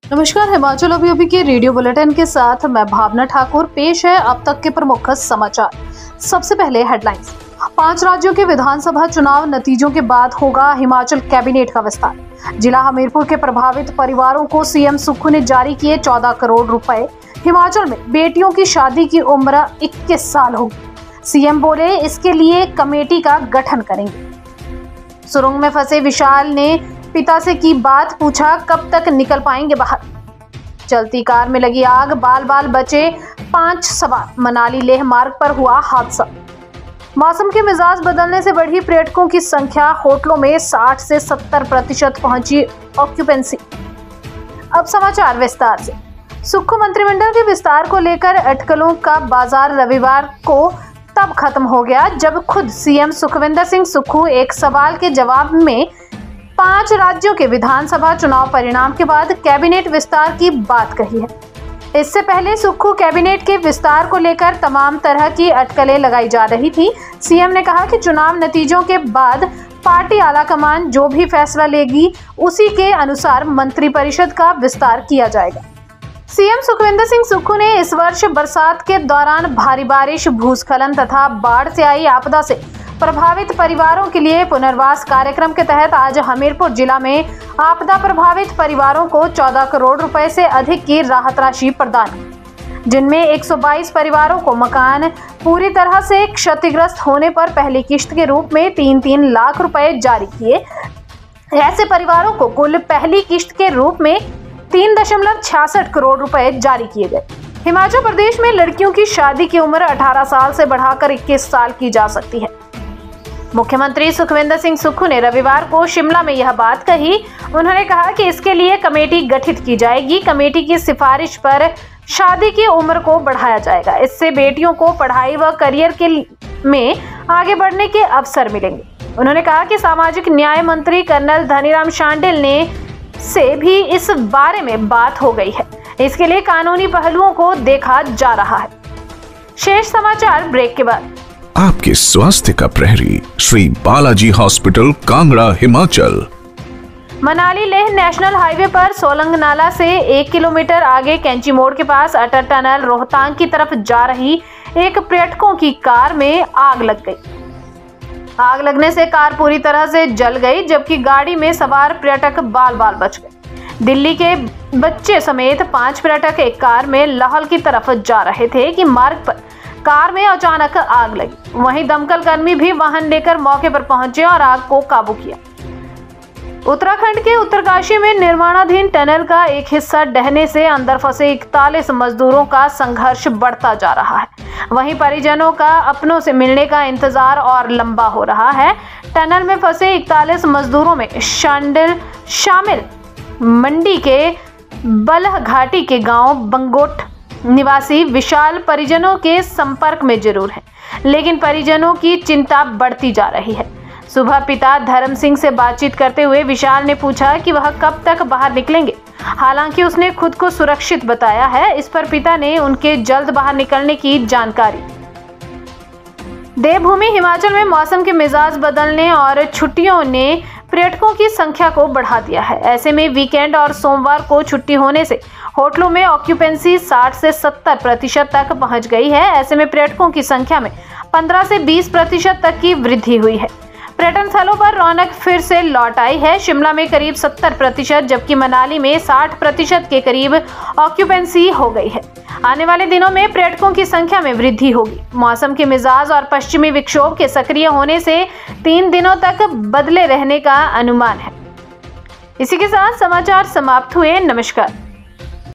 नमस्कार, हिमाचल अभी के रेडियो बुलेटिन के साथ मैं भावना ठाकुर। पेश है अब तक के प्रमुख समाचार। सबसे पहले हेडलाइंस। 5 राज्यों के विधानसभा चुनाव नतीजों के बाद होगा हिमाचल कैबिनेट का विस्तार। जिला हमीरपुर के प्रभावित परिवारों को सीएम सुक्खू ने जारी किए 14 करोड़ रुपए। हिमाचल में बेटियों की शादी की उम्र 21 साल होगी। सीएम बोले इसके लिए कमेटी का गठन करेंगे। सुरंग में फंसे विशाल ने पिता से की बात, पूछा कब तक निकल पाएंगे बाहर। चलती कार में लगी आग, बाल बाल बचे 5 सवार। मनाली लेह मार्ग पर हुआ हादसा। मौसम के मिजाज बदलने से बढ़ी पर्यटकों की संख्या। होटलों में 60 से 70% पहुंची ऑक्यूपेंसी। अब समाचार विस्तार से। सुक्खू मंत्रिमंडल के विस्तार को लेकर अटकलों का बाजार रविवार को तब खत्म हो गया जब खुद सीएम सुखविंदर सिंह सुक्खू एक सवाल के जवाब में 5 राज्यों के विधानसभा चुनाव परिणाम के बाद कैबिनेट विस्तार की बात कही है। इससे पहले सुक्खू कैबिनेट के विस्तार को लेकर तमाम तरह की अटकलें लगाई जा रही थी। सीएम ने कहा कि चुनाव नतीजों के बाद पार्टी आलाकमान जो भी फैसला लेगी उसी के अनुसार मंत्रिपरिषद का विस्तार किया जाएगा। सीएम सुखविंदर सिंह सुक्खू ने इस वर्ष बरसात के दौरान भारी बारिश, भूस्खलन तथा बाढ़ से आई आपदा से प्रभावित परिवारों के लिए पुनर्वास कार्यक्रम के तहत आज हमीरपुर जिला में आपदा प्रभावित परिवारों को 14 करोड़ रुपए से अधिक की राहत राशि प्रदान की, जिनमें 122 परिवारों को मकान पूरी तरह से क्षतिग्रस्त होने पर पहली किश्त के रूप में 3-3 लाख रुपए जारी किए। ऐसे परिवारों को कुल पहली किश्त के रूप में 3.66 करोड़ रुपए जारी किए गए। हिमाचल प्रदेश में लड़कियों की शादी की उम्र 18 साल से बढ़ाकर 21 साल की जा सकती है। मुख्यमंत्री सुखविंदर सिंह सुक्खू ने रविवार को शिमला में यह बात कही। उन्होंने कहा कि इसके लिए कमेटी गठित की जाएगी। कमेटी की सिफारिश पर शादी की उम्र को बढ़ाया जाएगा। इससे बेटियों को पढ़ाई व करियर में आगे बढ़ने के अवसर मिलेंगे। उन्होंने कहा कि सामाजिक न्याय मंत्री कर्नल धनीराम शांडिल ने से भी इस बारे में बात हो गई है। इसके लिए कानूनी पहलुओं को देखा जा रहा है। शेष समाचार ब्रेक के बाद। आपके स्वास्थ्य का प्रहरी Shri Balaji hospital, Kangra, Himachal. Manali Leh national highway पर सोलंग नाला से 1 किलोमीटर आगे कैंची मोड़ के पास अटल टनल रोहतांग की तरफ जा रही एक पर्यटकों की कार में आग लग गई। आग लगने से कार पूरी तरह से जल गई, जबकि गाड़ी में सवार पर्यटक बाल बाल बच गए। दिल्ली के बच्चे समेत 5 पर्यटक एक कार में लाहौल की तरफ जा रहे थे कि मार्ग पर कार में अचानक आग लगी। वहीं दमकल कर्मी भी वाहन लेकर मौके पर पहुंचे और आग को काबू किया। उत्तराखंड के उत्तरकाशी में निर्माणाधीन टनल का एक हिस्सा ढहने से अंदर फंसे 41 मजदूरों का संघर्ष बढ़ता जा रहा है। वहीं परिजनों का अपनों से मिलने का इंतजार और लंबा हो रहा है। टनल में फंसे 41 मजदूरों में शामिल मंडी के बलह घाटी के गांव बंगोट निवासी विशाल परिजनों के संपर्क में जरूर है, लेकिन परिजनों की चिंता बढ़ती जा रही है। सुबह पिता धर्म सिंह से बातचीत करते हुए विशाल ने पूछा कि वह कब तक बाहर निकलेंगे। हालांकि उसने खुद को सुरक्षित बताया है। इस पर पिता ने उनके जल्द बाहर निकलने की जानकारी। देवभूमि हिमाचल में मौसम के मिजाज बदलने और छुट्टियों ने पर्यटकों की संख्या को बढ़ा दिया है। ऐसे में वीकेंड और सोमवार को छुट्टी होने से होटलों में ऑक्यूपेंसी 60 से 70% तक पहुंच गई है। ऐसे में पर्यटकों की संख्या में 15 से 20% तक की वृद्धि हुई है। पर्यटन स्थलों पर रौनक फिर से लौट आई है। शिमला में करीब 70%, जबकि मनाली में 60% के करीब ऑक्यूपेंसी हो गई है। आने वाले दिनों में पर्यटकों की संख्या में वृद्धि होगी। मौसम के मिजाज और पश्चिमी विक्षोभ के सक्रिय होने से 3 दिनों तक बदले रहने का अनुमान है। इसी के साथ समाचार समाप्त हुए। नमस्कार।